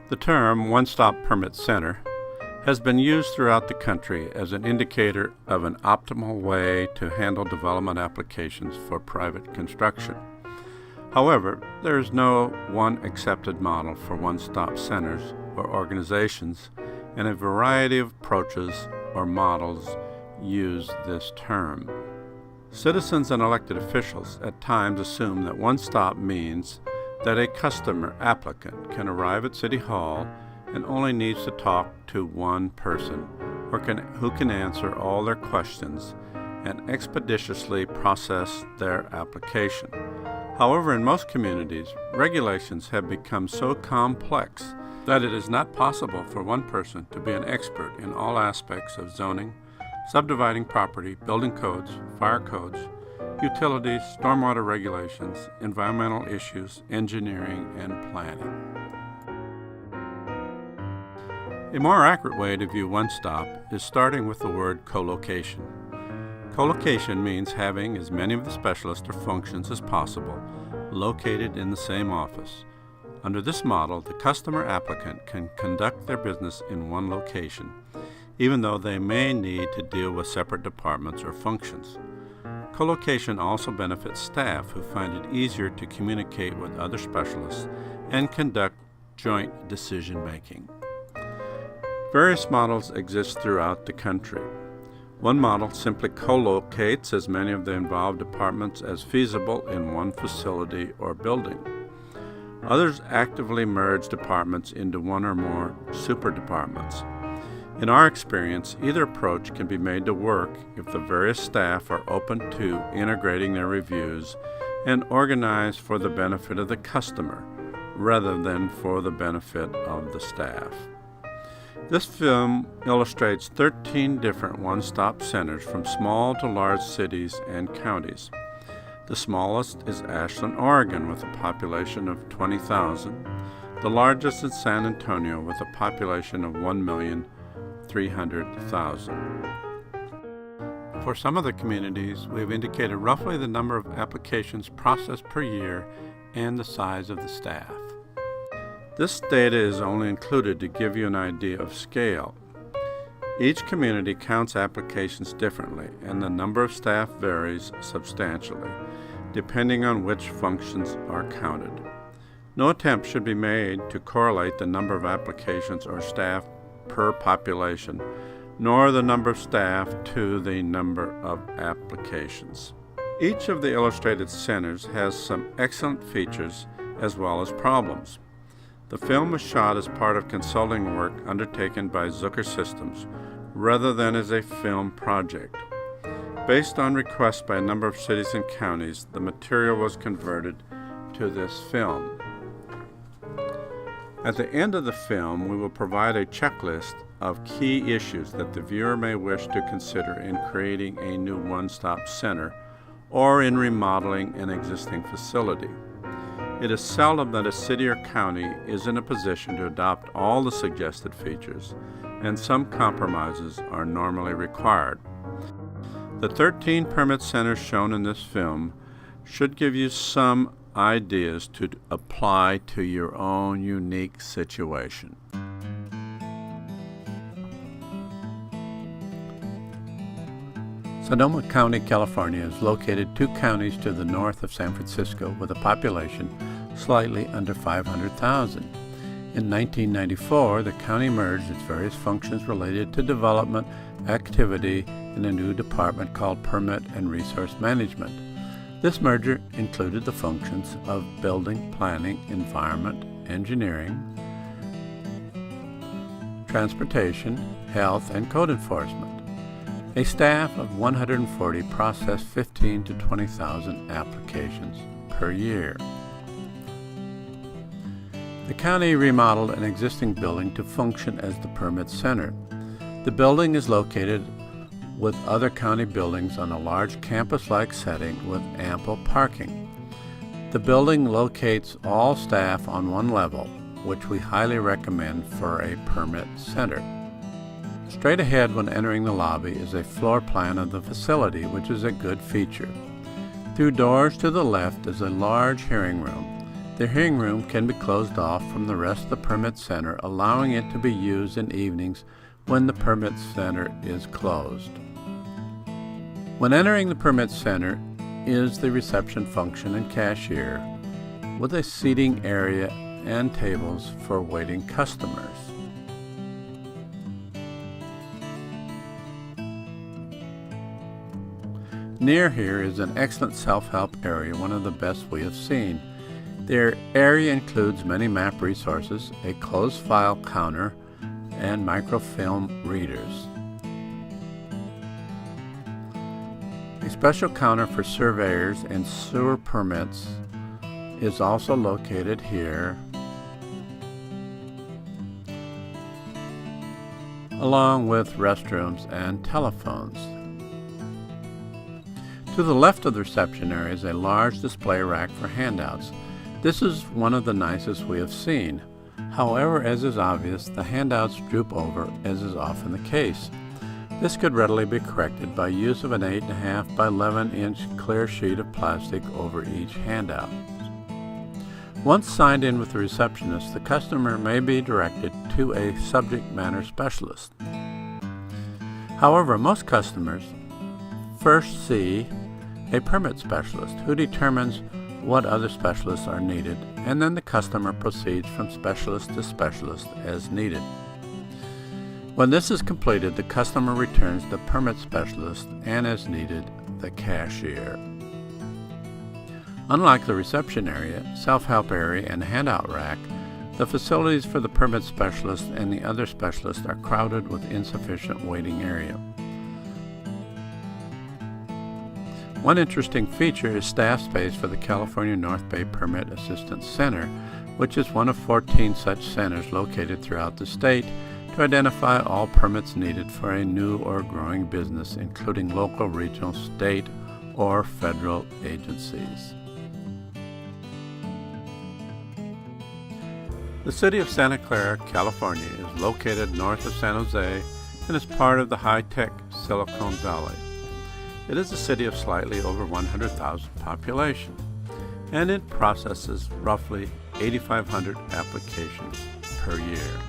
The term one-stop permit center has been used throughout the country as an indicator of an optimal way to handle development applications for private construction. However, there is no one accepted model for one-stop centers or organizations, and a variety of approaches or models use this term. Citizens and elected officials at times assume that one-stop means that a customer applicant can arrive at City Hall and only needs to talk to one person who can answer all their questions and expeditiously process their application. However, in most communities, regulations have become so complex that it is not possible for one person to be an expert in all aspects of zoning, subdividing property, building codes, fire codes, utilities, stormwater regulations, environmental issues, engineering, and planning. A more accurate way to view one-stop is starting with the word co-location. Co-location means having as many of the specialists or functions as possible located in the same office. Under this model, the customer applicant can conduct their business in one location, even though they may need to deal with separate departments or functions. Co-location also benefits staff who find it easier to communicate with other specialists and conduct joint decision-making. Various models exist throughout the country. One model simply co-locates as many of the involved departments as feasible in one facility or building. Others actively merge departments into one or more super departments. In our experience, either approach can be made to work if the various staff are open to integrating their reviews and organized for the benefit of the customer rather than for the benefit of the staff. This film illustrates 13 different one-stop centers from small to large cities and counties. The smallest is Ashland, Oregon, with a population of 20,000. The largest is San Antonio, with a population of 1,300,000. For some of the communities, we've indicated roughly the number of applications processed per year and the size of the staff. This data is only included to give you an idea of scale. Each community counts applications differently, and the number of staff varies substantially, depending on which functions are counted. No attempt should be made to correlate the number of applications or staff per population, nor the number of staff to the number of applications. Each of the illustrated centers has some excellent features as well as problems. The film was shot as part of consulting work undertaken by Zucker Systems, rather than as a film project. Based on requests by a number of cities and counties, the material was converted to this film. At the end of the film, we will provide a checklist of key issues that the viewer may wish to consider in creating a new one-stop center or in remodeling an existing facility. It is seldom that a city or county is in a position to adopt all the suggested features, and some compromises are normally required. The 13 permit centers shown in this film should give you some ideas to apply to your own unique situation. Sonoma County, California is located 2 counties to the north of San Francisco with a population slightly under 500,000. In 1994, the county merged its various functions related to development activity in a new department called Permit and Resource Management. This merger included the functions of building, planning, environment, engineering, transportation, health, and code enforcement. A staff of 140 processed 15 to 20,000 applications per year. The county remodeled an existing building to function as the permit center. The building is located with other county buildings on a large campus-like setting with ample parking. The building locates all staff on one level, which we highly recommend for a permit center. Straight ahead when entering the lobby is a floor plan of the facility, which is a good feature. Through doors to the left is a large hearing room. The hearing room can be closed off from the rest of the permit center, allowing it to be used in evenings when the permit center is closed. When entering the permit center is the reception function and cashier, with a seating area and tables for waiting customers. Near here is an excellent self-help area, one of the best we have seen. The area includes many map resources, a closed file counter, and microfilm readers. A special counter for surveyors and sewer permits is also located here, along with restrooms and telephones. To the left of the reception area is a large display rack for handouts. This is one of the nicest we have seen. However, as is obvious, the handouts droop over, as is often the case. This could readily be corrected by use of an 8.5 by 11 inch clear sheet of plastic over each handout. Once signed in with the receptionist, the customer may be directed to a subject matter specialist. However, most customers first see a permit specialist who determines what other specialists are needed, and then the customer proceeds from specialist to specialist as needed. When this is completed, the customer returns the permit specialist and, as needed, the cashier. Unlike the reception area, self-help area, and handout rack, the facilities for the permit specialist and the other specialists are crowded with insufficient waiting area. One interesting feature is staff space for the California North Bay Permit Assistance Center, which is one of 14 such centers located throughout the state to identify all permits needed for a new or growing business, including local, regional, state, or federal agencies. The city of Santa Clara, California is located north of San Jose and is part of the high-tech Silicon Valley. It is a city of slightly over 100,000 population, and it processes roughly 8,500 applications per year.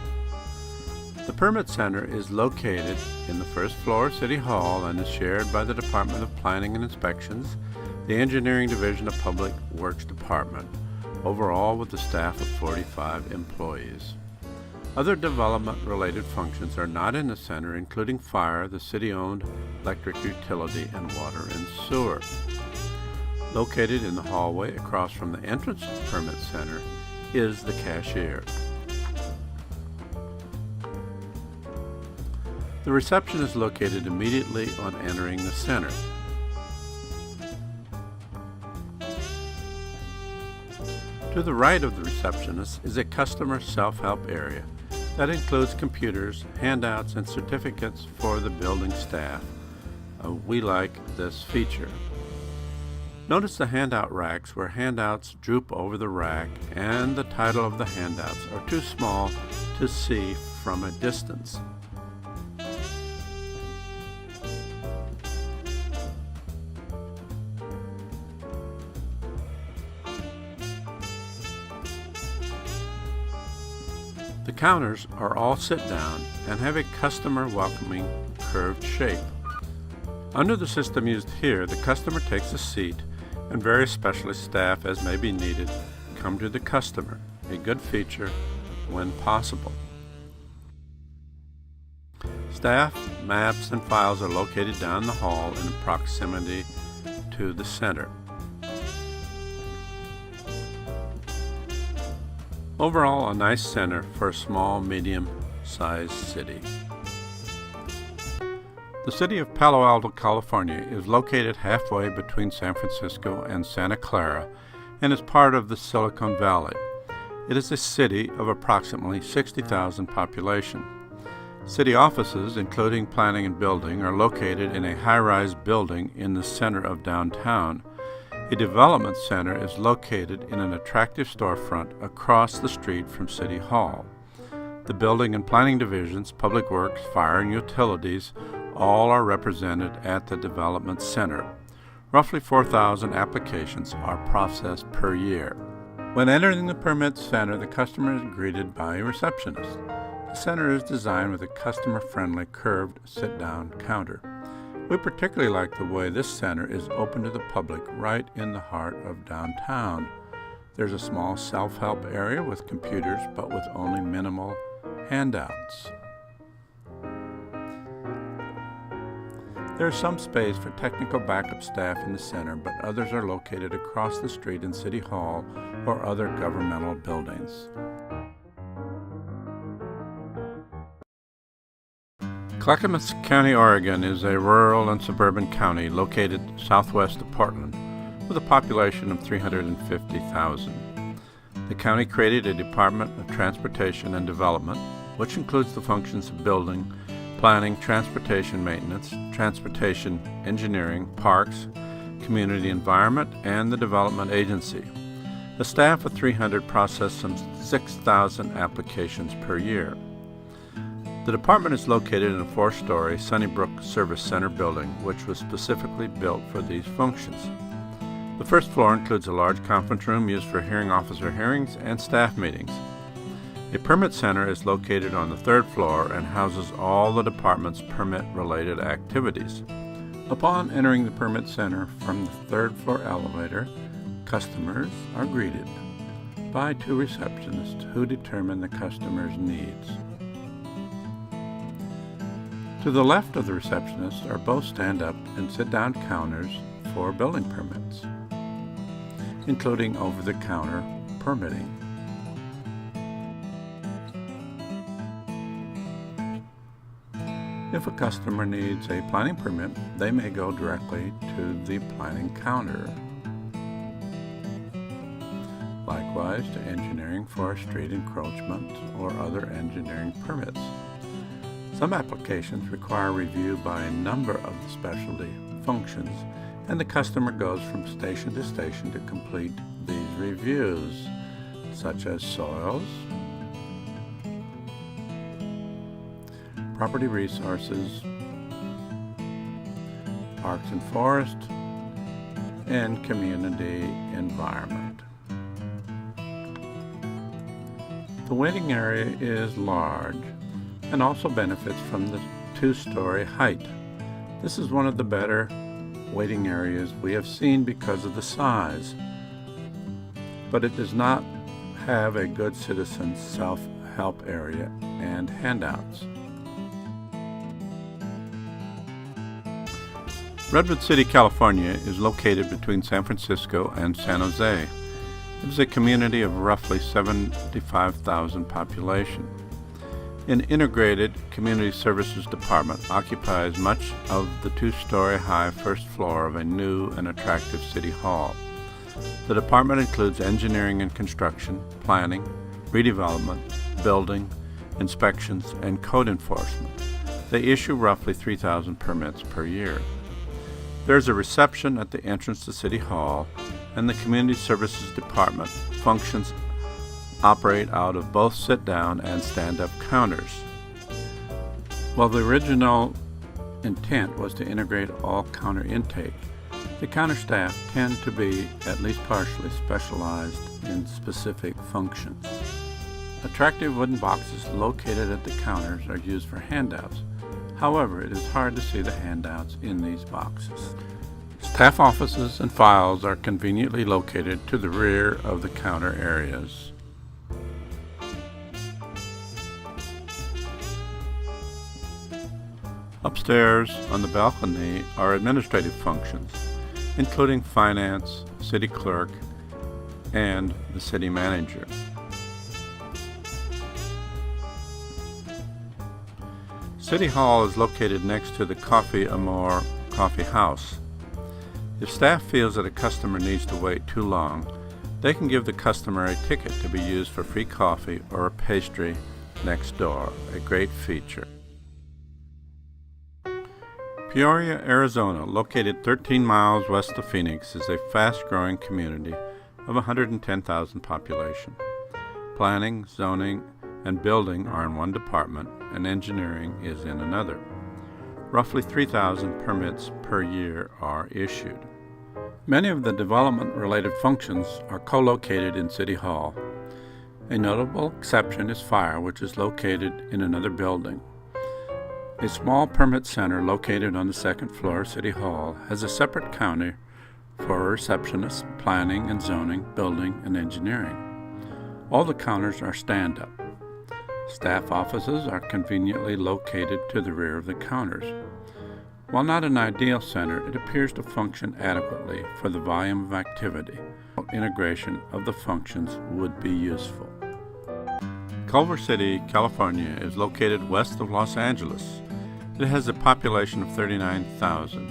The Permit Center is located in the first floor of City Hall and is shared by the Department of Planning and Inspections, the Engineering Division of Public Works Department, overall with a staff of 45 employees. Other development-related functions are not in the center, including fire, the city-owned electric utility, and water and sewer. Located in the hallway across from the entrance to the Permit Center is the cashier. The reception is located immediately on entering the center. To the right of the receptionist is a customer self-help area that includes computers, handouts, and certificates for the building staff. We like this feature. Notice the handout racks where handouts droop over the rack and the title of the handouts are too small to see from a distance. The counters are all sit-down and have a customer-welcoming curved shape. Under the system used here, the customer takes a seat and various specialist staff, as may be needed, come to the customer, a good feature when possible. Staff, maps, and files are located down the hall in proximity to the center. Overall, a nice center for a small, medium-sized city. The city of Palo Alto, California is located halfway between San Francisco and Santa Clara and is part of the Silicon Valley. It is a city of approximately 60,000 population. City offices, including planning and building, are located in a high-rise building in the center of downtown. A development center is located in an attractive storefront across the street from City Hall. The building and planning divisions, public works, fire, and utilities all are represented at the development center. Roughly 4,000 applications are processed per year. When entering the permit center, the customer is greeted by a receptionist. The center is designed with a customer-friendly curved sit-down counter. We particularly like the way this center is open to the public right in the heart of downtown. There's a small self-help area with computers, but with only minimal handouts. There is some space for technical backup staff in the center, but others are located across the street in City Hall or other governmental buildings. Clackamas County, Oregon is a rural and suburban county located southwest of Portland with a population of 350,000. The county created a Department of Transportation and Development, which includes the functions of building, planning, transportation maintenance, transportation engineering, parks, community environment, and the Development Agency. A staff of 300 process some 6,000 applications per year. The department is located in a 4-story Sunnybrook Service Center building, which was specifically built for these functions. The first floor includes a large conference room used for hearing officer hearings and staff meetings. A permit center is located on the 3rd floor and houses all the department's permit-related activities. Upon entering the permit center from the 3rd floor elevator, customers are greeted by 2 receptionists who determine the customer's needs. To the left of the receptionists are both stand-up and sit-down counters for building permits, including over-the-counter permitting. If a customer needs a planning permit, they may go directly to the planning counter. Likewise to engineering for street encroachment or other engineering permits. Some applications require review by a number of the specialty functions, and the customer goes from station to station to complete these reviews, such as soils, property resources, parks and forest, and community environment. The waiting area is large and also benefits from the 2-story height. This is one of the better waiting areas we have seen because of the size, but it does not have a good citizen self-help area and handouts. Redwood City, California is located between San Francisco and San Jose. It is a community of roughly 75,000 population. An integrated community services department occupies much of the 2-story high 1st floor of a new and attractive city hall. The department includes engineering and construction, planning, redevelopment, building, inspections, and code enforcement. They issue roughly 3,000 permits per year. There is a reception at the entrance to City Hall, and the Community Services Department functions operate out of both sit-down and stand-up counters. While the original intent was to integrate all counter intake, the counter staff tend to be at least partially specialized in specific functions. Attractive wooden boxes located at the counters are used for handouts. However, it is hard to see the handouts in these boxes. Staff offices and files are conveniently located to the rear of the counter areas. Upstairs on the balcony are administrative functions, including finance, city clerk, and the city manager. City Hall is located next to the Coffee Amore Coffee House. If staff feels that a customer needs to wait too long, they can give the customer a ticket to be used for free coffee or a pastry next door, a great feature. Peoria, Arizona, located 13 miles west of Phoenix, is a fast-growing community of 110,000 population. Planning, zoning, and building are in one department, and engineering is in another. Roughly 3,000 permits per year are issued. Many of the development-related functions are co-located in City Hall. A notable exception is fire, which is located in another building. A small permit center located on the second floor of City Hall has a separate counter for receptionists, planning and zoning, building, and engineering. All the counters are stand-up. Staff offices are conveniently located to the rear of the counters. While not an ideal center, it appears to function adequately for the volume of activity. Integration of the functions would be useful. Culver City, California is located west of Los Angeles. It has a population of 39,000.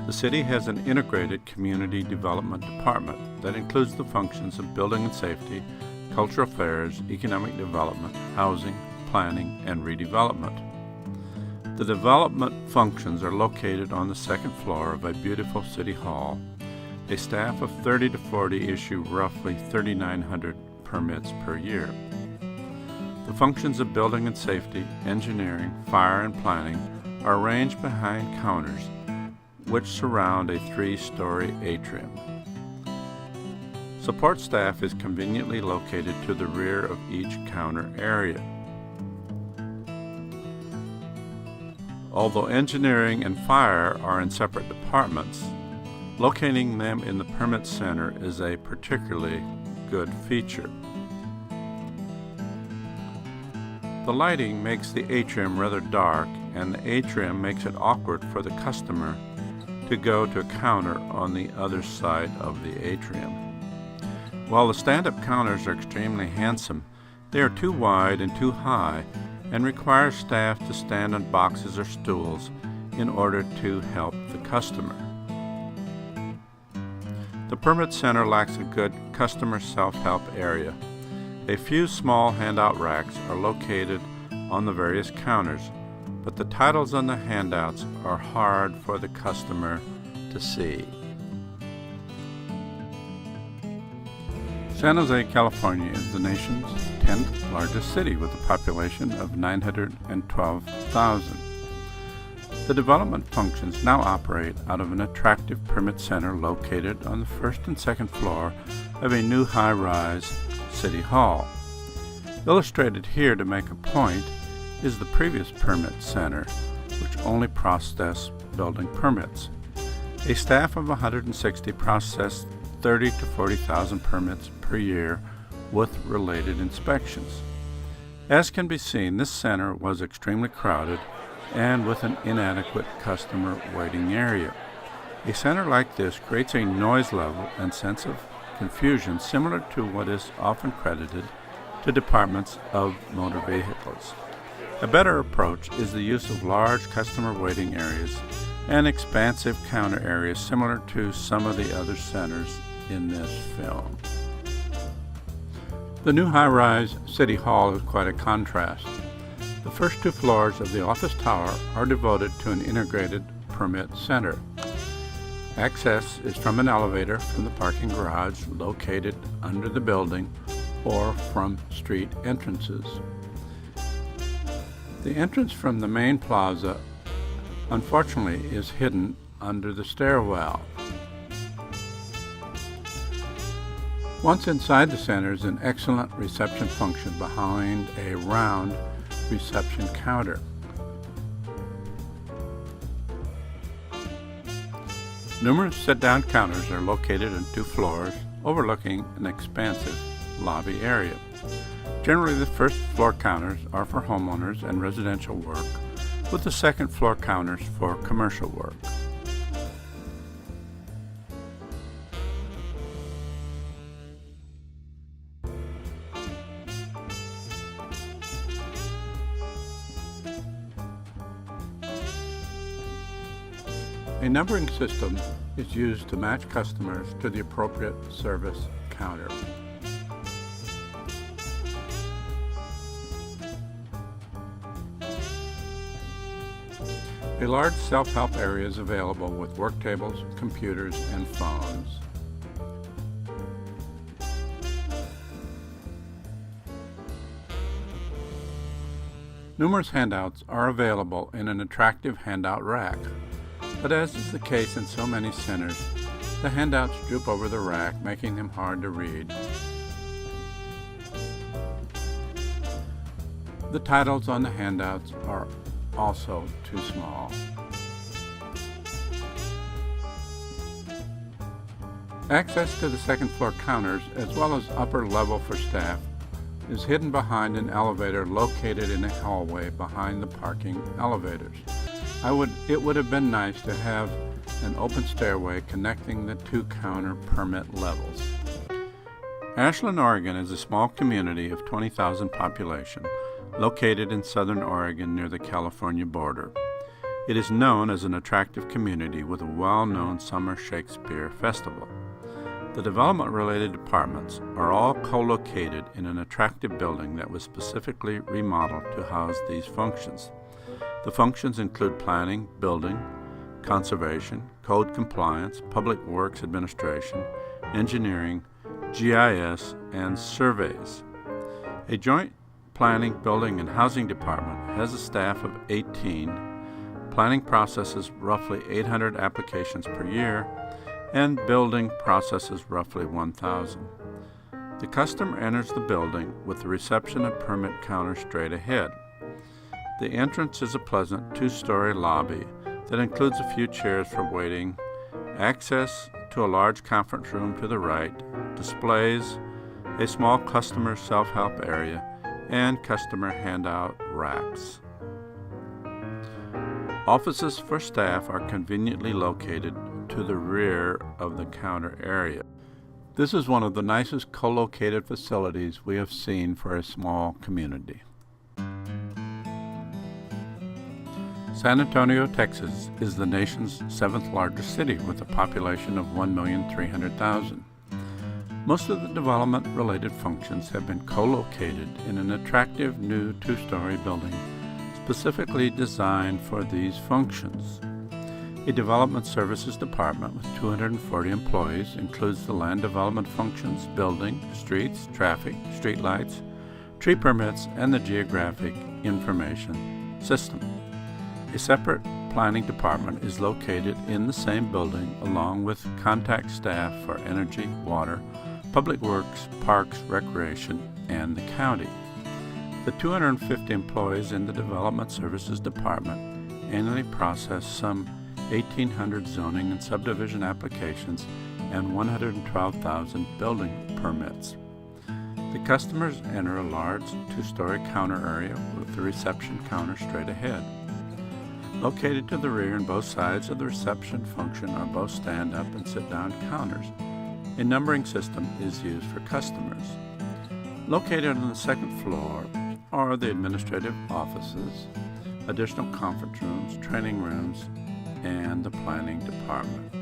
The city has an integrated community development department that includes the functions of building and safety, cultural affairs, economic development, housing, planning, and redevelopment. The development functions are located on the second floor of a beautiful City Hall. A staff of 30 to 40 issue roughly 3,900 permits per year. The functions of building and safety, engineering, fire, and planning are arranged behind counters, which surround a 3-story atrium. Support staff is conveniently located to the rear of each counter area. Although engineering and fire are in separate departments, locating them in the permit center is a particularly good feature. The lighting makes the atrium rather dark, and the atrium makes it awkward for the customer to go to a counter on the other side of the atrium. While the stand-up counters are extremely handsome, they are too wide and too high and require staff to stand on boxes or stools in order to help the customer. The permit center lacks a good customer self-help area. A few small handout racks are located on the various counters, but the titles on the handouts are hard for the customer to see. San Jose, California is the nation's 10th largest city with a population of 912,000. The development functions now operate out of an attractive permit center located on the first and second floor of a new high-rise City Hall. Illustrated here to make a point is the previous permit center, which only processed building permits. A staff of 160 processed 30 to 40,000 permits per year with related inspections. As can be seen, this center was extremely crowded and with an inadequate customer waiting area. A center like this creates a noise level and sense of confusion similar to what is often credited to departments of motor vehicles. A better approach is the use of large customer waiting areas and expansive counter areas similar to some of the other centers in this film. The new high-rise City Hall is quite a contrast. The first 2 floors of the office tower are devoted to an integrated permit center. Access is from an elevator from the parking garage located under the building or from street entrances. The entrance from the main plaza, unfortunately, is hidden under the stairwell. Once inside the center is an excellent reception function behind a round reception counter. Numerous sit-down counters are located on 2 floors overlooking an expansive lobby area. Generally, the first floor counters are for homeowners and residential work, with the second floor counters for commercial work. A numbering system is used to match customers to the appropriate service counter. A large self-help area is available with work tables, computers, and phones. Numerous handouts are available in an attractive handout rack, but as is the case in so many centers, The handouts droop over the rack, making them hard to read. The titles on the handouts are also too small. Access to the second floor counters, as well as upper level for staff, is hidden behind an elevator located in a hallway behind the parking elevators. It would have been nice to have an open stairway connecting the two counter permit levels. Ashland, Oregon is a small community of 20,000 population located in southern Oregon near the California border. It is known as an attractive community with a well-known summer Shakespeare festival. The development-related departments are all co-located in an attractive building that was specifically remodeled to house these functions. The functions include planning, building, conservation, code compliance, public works administration, engineering, GIS, and surveys. A joint planning, building, and housing department has a staff of 18. Planning processes roughly 800 applications per year, and building processes roughly 1,000. The customer enters the building with the reception and permit counter straight ahead. The entrance is a pleasant two-story lobby that includes a few chairs for waiting, access to a large conference room to the right, displays, a small customer self-help area, and customer handout racks. Offices for staff are conveniently located to the rear of the counter area. This is one of the nicest co-located facilities we have seen for a small community. San Antonio, Texas is the nation's 7th largest city with a population of 1,300,000. Most of the development-related functions have been co-located in an attractive new two-story building specifically designed for these functions. A development services department with 240 employees includes the land development functions, building, streets, traffic, streetlights, tree permits, and the geographic information system. A separate planning department is located in the same building along with contact staff for energy, water, public works, parks, recreation, and the county. The 250 employees in the development services department annually process some 1,800 zoning and subdivision applications and 112,000 building permits. The customers enter a large two-story counter area with the reception counter straight ahead. Located to the rear and both sides of the reception function are both stand-up and sit-down counters. A numbering system is used for customers. Located on the second floor are the administrative offices, additional conference rooms, training rooms, and the planning department.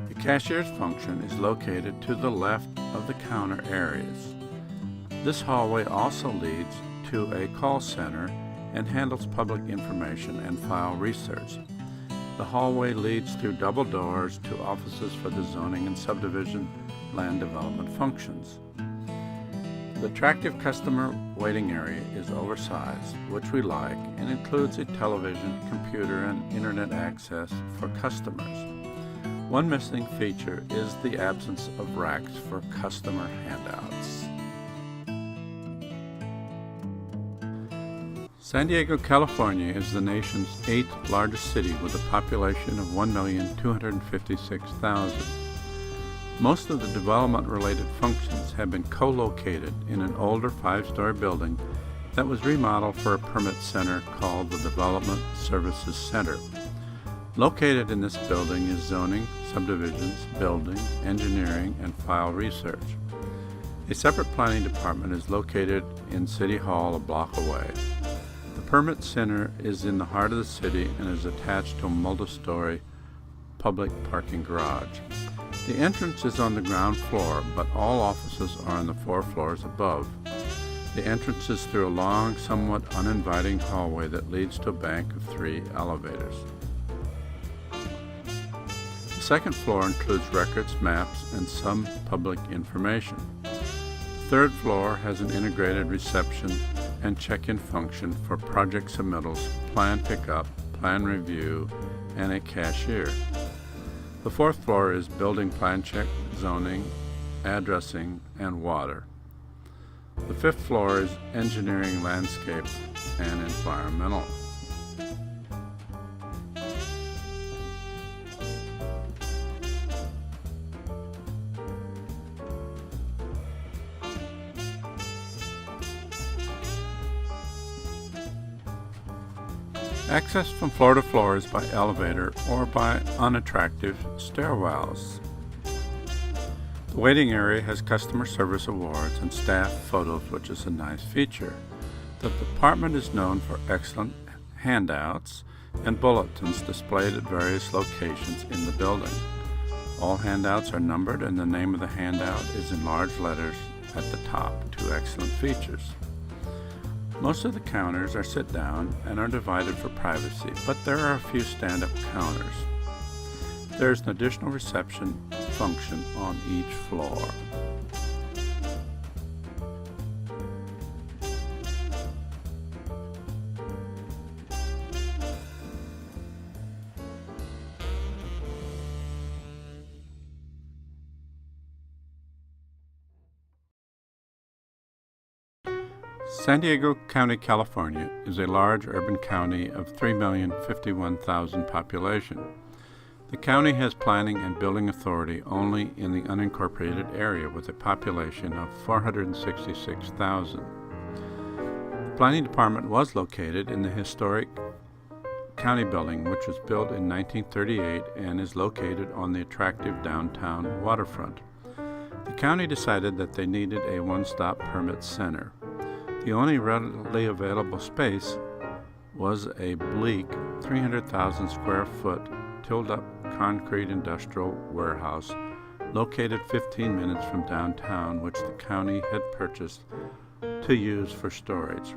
The cashier's function is located to the left of the counter areas. This hallway also leads to a call center and handles public information and file research. The hallway leads through double doors to offices for the zoning and subdivision land development functions. The attractive customer waiting area is oversized, which we like, and includes a television, computer, and internet access for customers. One missing feature is the absence of racks for customer handouts. San Diego, California is the nation's 8th largest city with a population of 1,256,000. Most of the development-related functions have been co-located in an older 5-story building that was remodeled for a permit center called the Development Services Center. Located in this building is zoning, subdivisions, building, engineering, and file research. A separate planning department is located in City Hall a block away. The permit center is in the heart of the city and is attached to a multi-story public parking garage. The entrance is on the ground floor, but all offices are on the 4 floors above. The entrance is through a long, somewhat uninviting hallway that leads to a bank of 3 elevators. The second floor includes records, maps, and some public information. The 3rd floor has an integrated reception and check-in function for project submittals, plan pickup, plan review, and a cashier. The fourth floor is building plan check, zoning, addressing, and water. The fifth floor is engineering, landscape, and environmental. Access from floor to floor is by elevator or by unattractive stairwells. The waiting area has customer service awards and staff photos, which is a nice feature. The department is known for excellent handouts and bulletins displayed at various locations in the building. All handouts are numbered and the name of the handout is in large letters at the top. Two excellent features. Most of the counters are sit down and are divided for privacy, but there are a few stand-up counters. There is an additional reception function on each floor. San Diego County, California is a large urban county of 3,051,000 population. The county has planning and building authority only in the unincorporated area with a population of 466,000. The planning department was located in the historic county building, which was built in 1938 and is located on the attractive downtown waterfront. The county decided that they needed a one-stop permit center. The only readily available space was a bleak 300,000 square foot tilled-up concrete industrial warehouse located 15 minutes from downtown, which the county had purchased to use for storage.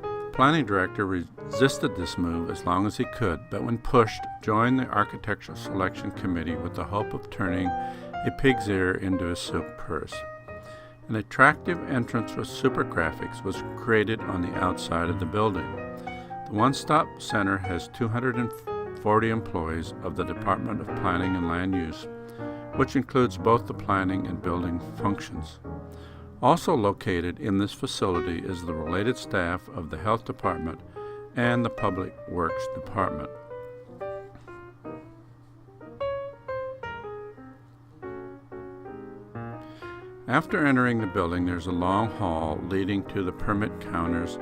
The planning director resisted this move as long as he could, but when pushed, joined the architectural selection committee with the hope of turning a pig's ear into a silk purse. An attractive entrance with super graphics was created on the outside of the building. The one-stop center has 240 employees of the Department of Planning and Land Use, which includes both the planning and building functions. Also located in this facility is the related staff of the Health Department and the Public Works Department. After entering the building, there's a long hall leading to the permit counters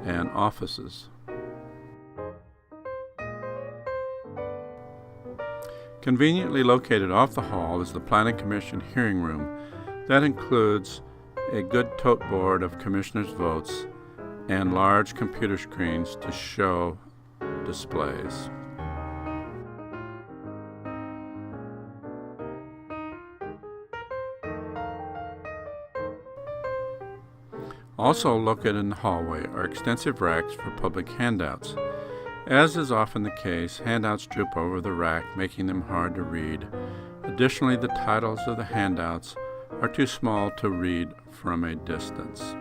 and offices. Conveniently located off the hall is the Planning Commission hearing room. That includes a good tote board of commissioners' votes and large computer screens to show displays. Also located in the hallway are extensive racks for public handouts. As is often the case, handouts droop over the rack, making them hard to read. Additionally, the titles of the handouts are too small to read from a distance.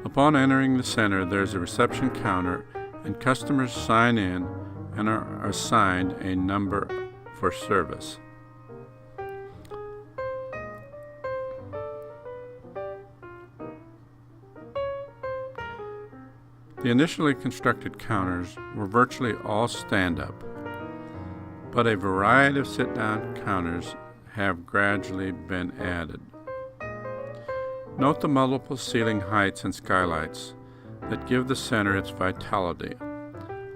Upon entering the center, there is a reception counter, and customers sign in and are assigned a number for service. The initially constructed counters were virtually all stand-up, but a variety of sit-down counters have gradually been added. Note the multiple ceiling heights and skylights that give the center its vitality,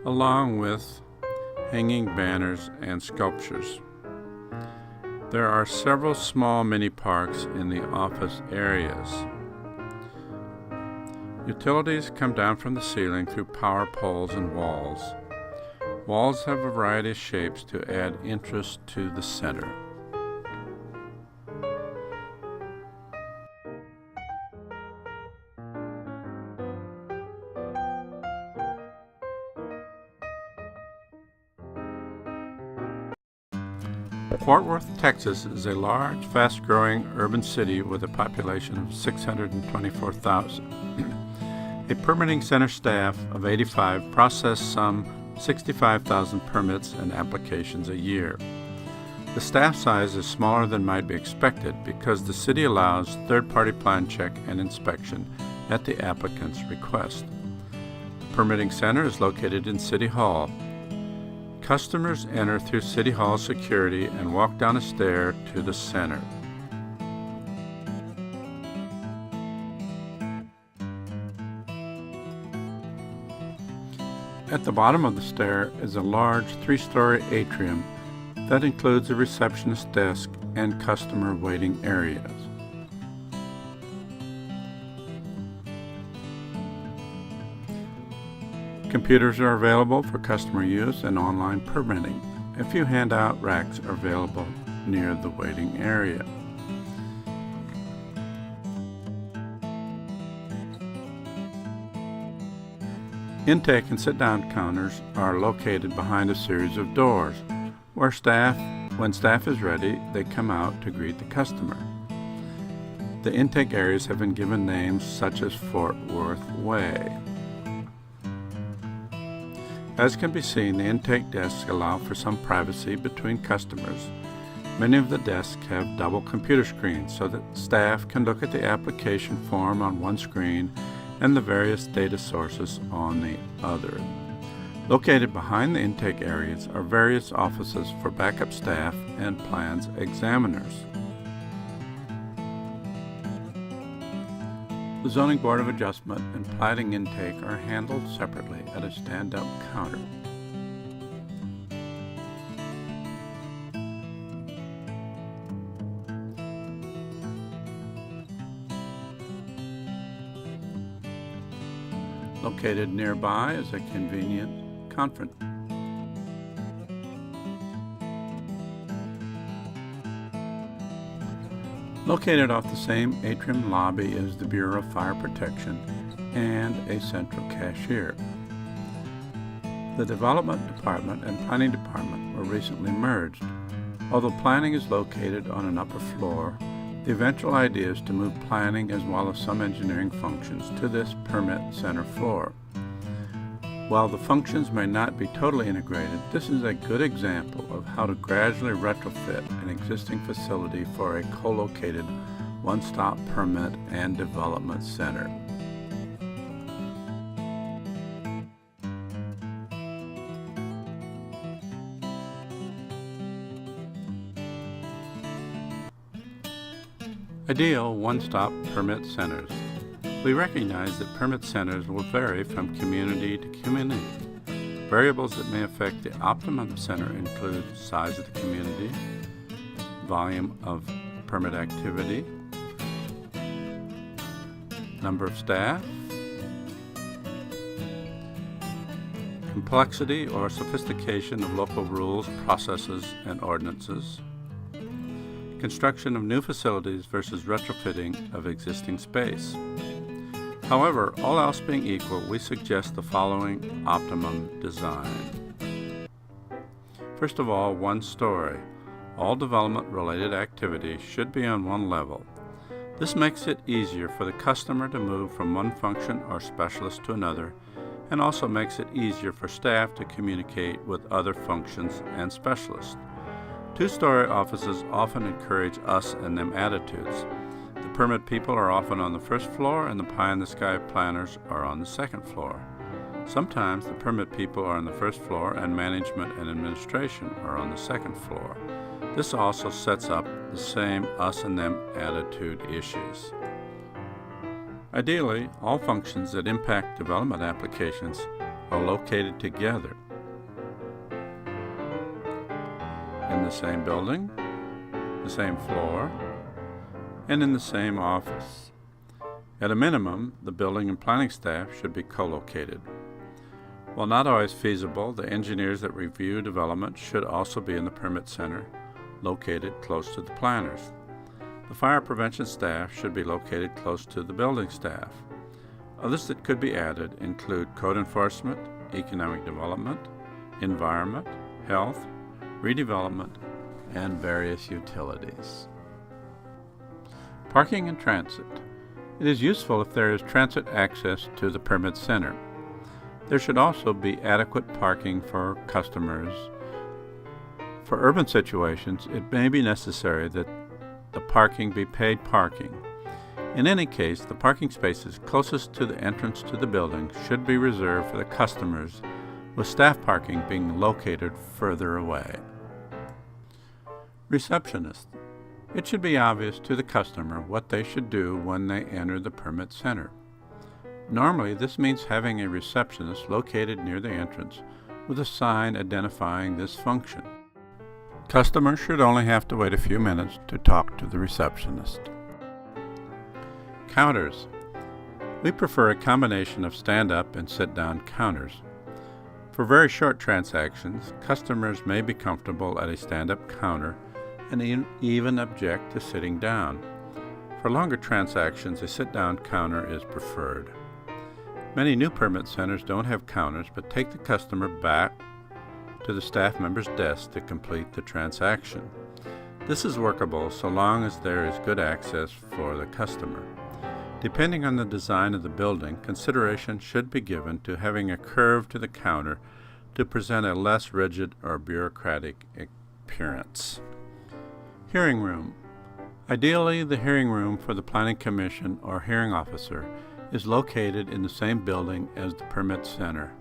along with hanging banners and sculptures. There are several small mini-parks in the office areas. Utilities come down from the ceiling through power poles and walls. Walls have a variety of shapes to add interest to the center. Fort Worth, Texas is a large, fast-growing urban city with a population of 624,000. A permitting center staff of 85 process some 65,000 permits and applications a year. The staff size is smaller than might be expected because the city allows third-party plan check and inspection at the applicant's request. The permitting center is located in City Hall. Customers enter through City Hall security and walk down a stair to the center. At the bottom of the stair is a large 3-story atrium that includes a receptionist desk and customer waiting areas. Computers are available for customer use and online permitting. A few handout racks are available near the waiting area. Intake and sit-down counters are located behind a series of doors, where when staff is ready, they come out to greet the customer. The intake areas have been given names such as Fort Worth Way. As can be seen, the intake desks allow for some privacy between customers. Many of the desks have double computer screens so that staff can look at the application form on one screen and the various data sources on the other. Located behind the intake areas are various offices for backup staff and plans examiners. The Zoning Board of Adjustment and plating intake are handled separately at a stand-up counter. Located nearby is a convenient conference. Located off the same atrium lobby is the Bureau of Fire Protection and a central cashier. The Development Department and Planning Department were recently merged. Although planning is located on an upper floor, the eventual idea is to move planning as well as some engineering functions to this permit center floor. While the functions may not be totally integrated, this is a good example of how to gradually retrofit an existing facility for a co-located one-stop permit and development center. Ideal one-stop permit centers. We recognize that permit centers will vary from community to community. Variables that may affect the optimum center include size of the community, volume of permit activity, number of staff, complexity or sophistication of local rules, processes, and ordinances, construction of new facilities versus retrofitting of existing space. However, all else being equal, we suggest the following optimum design. First of all, one story. All development-related activity should be on one level. This makes it easier for the customer to move from one function or specialist to another, and also makes it easier for staff to communicate with other functions and specialists. Two-story offices often encourage us and them attitudes. The permit people are often on the first floor and the pie-in-the-sky planners are on the second floor. Sometimes the permit people are on the first floor and management and administration are on the second floor. This also sets up the same us and them attitude issues. Ideally, all functions that impact development applications are located together in the same building, the same floor, and in the same office. At a minimum, the building and planning staff should be co-located. While not always feasible, the engineers that review development should also be in the permit center, located close to the planners. The fire prevention staff should be located close to the building staff. Others that could be added include code enforcement, economic development, environment, health, redevelopment, and various utilities. Parking and transit. It is useful if there is transit access to the permit center. There should also be adequate parking for customers. For urban situations, it may be necessary that the parking be paid parking. In any case, the parking spaces closest to the entrance to the building should be reserved for the customers, with staff parking being located further away. Receptionist. It should be obvious to the customer what they should do when they enter the permit center. Normally, this means having a receptionist located near the entrance with a sign identifying this function. Customers should only have to wait a few minutes to talk to the receptionist. Counters. We prefer a combination of stand-up and sit-down counters. For very short transactions, customers may be comfortable at a stand-up counter and even object to sitting down. For longer transactions, a sit-down counter is preferred. Many new permit centers don't have counters, but take the customer back to the staff member's desk to complete the transaction. This is workable so long as there is good access for the customer. Depending on the design of the building, consideration should be given to having a curve to the counter to present a less rigid or bureaucratic appearance. Hearing room. Ideally, the hearing room for the Planning Commission or hearing officer is located in the same building as the permit center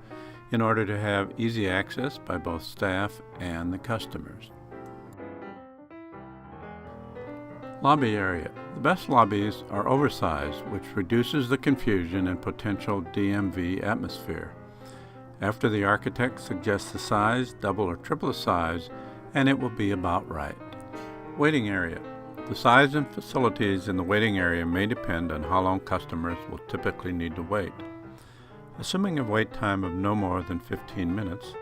in order to have easy access by both staff and the customers. Lobby area. The best lobbies are oversized, which reduces the confusion and potential DMV atmosphere. After the architect suggests the size, double or triple the size, and it will be about right. Waiting area. The size and facilities in the waiting area may depend on how long customers will typically need to wait. Assuming a wait time of no more than 15 minutes,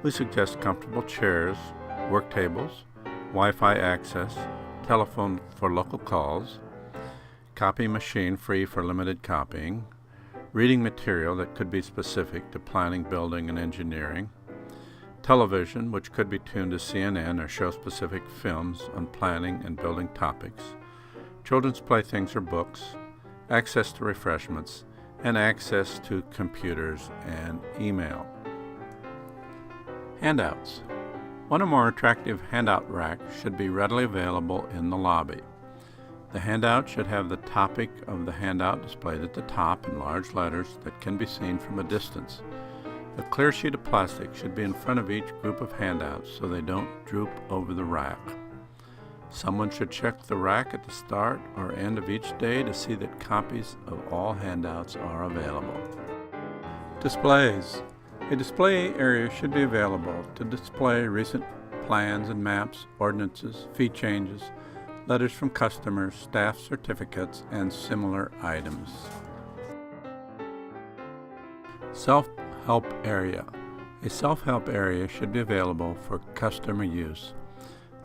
we suggest comfortable chairs, work tables, Wi-Fi access, telephone for local calls, copy machine free for limited copying, reading material that could be specific to planning, building, and engineering, television which could be tuned to CNN or show specific films on planning and building topics, children's playthings or books, access to refreshments, and access to computers and email. Handouts. One or more attractive handout racks should be readily available in the lobby. The handout should have the topic of the handout displayed at the top in large letters that can be seen from a distance. A clear sheet of plastic should be in front of each group of handouts so they don't droop over the rack. Someone should check the rack at the start or end of each day to see that copies of all handouts are available. Displays. A display area should be available to display recent plans and maps, ordinances, fee changes, letters from customers, staff certificates, and similar items. Self-help area. A self-help area should be available for customer use.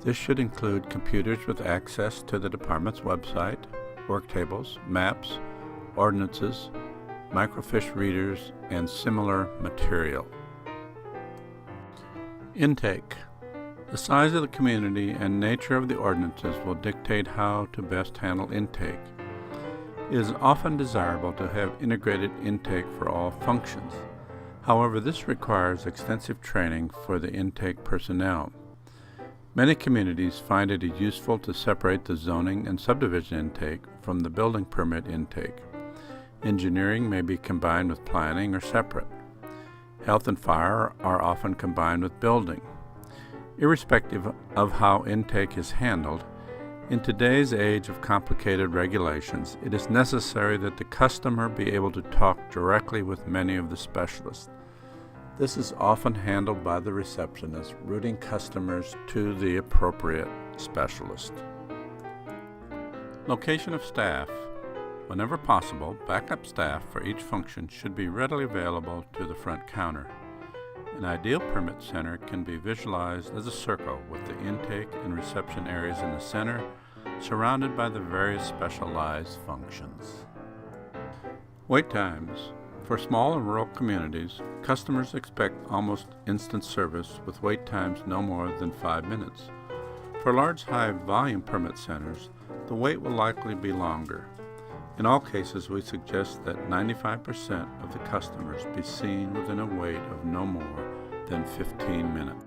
This should include computers with access to the department's website, work tables, maps, ordinances, microfiche readers, and similar material. Intake. The size of the community and nature of the ordinances will dictate how to best handle intake. It is often desirable to have integrated intake for all functions. However, this requires extensive training for the intake personnel. Many communities find it useful to separate the zoning and subdivision intake from the building permit intake. Engineering may be combined with planning or separate. Health and fire are often combined with building. Irrespective of how intake is handled, in today's age of complicated regulations, it is necessary that the customer be able to talk directly with many of the specialists. This is often handled by the receptionist, routing customers to the appropriate specialist. Location of staff. Whenever possible, backup staff for each function should be readily available to the front counter. An ideal permit center can be visualized as a circle with the intake and reception areas in the center, surrounded by the various specialized functions. Wait times. For small and rural communities, customers expect almost instant service with wait times no more than 5 minutes. For large high-volume permit centers, the wait will likely be longer. In all cases, we suggest that 95% of the customers be seen within a wait of no more than 15 minutes.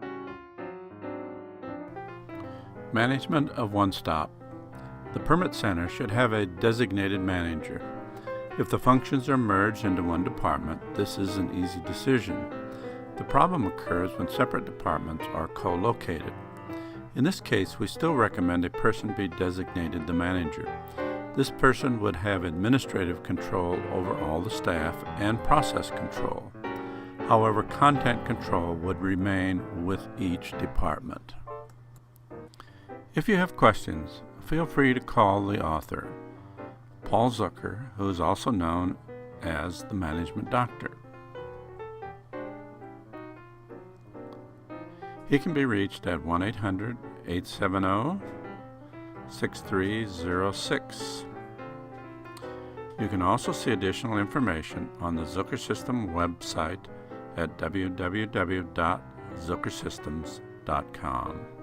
Management of One Stop. The Permit Center should have a designated manager. If the functions are merged into one department, this is an easy decision. The problem occurs when separate departments are co-located. In this case, we still recommend a person be designated the manager. This person would have administrative control over all the staff and process control. However, content control would remain with each department. If you have questions, feel free to call the author, Paul Zucker, who is also known as the Management Doctor. He can be reached at 1-800-870-6306. You can also see additional information on the Zucker System website at www.zuckersystems.com.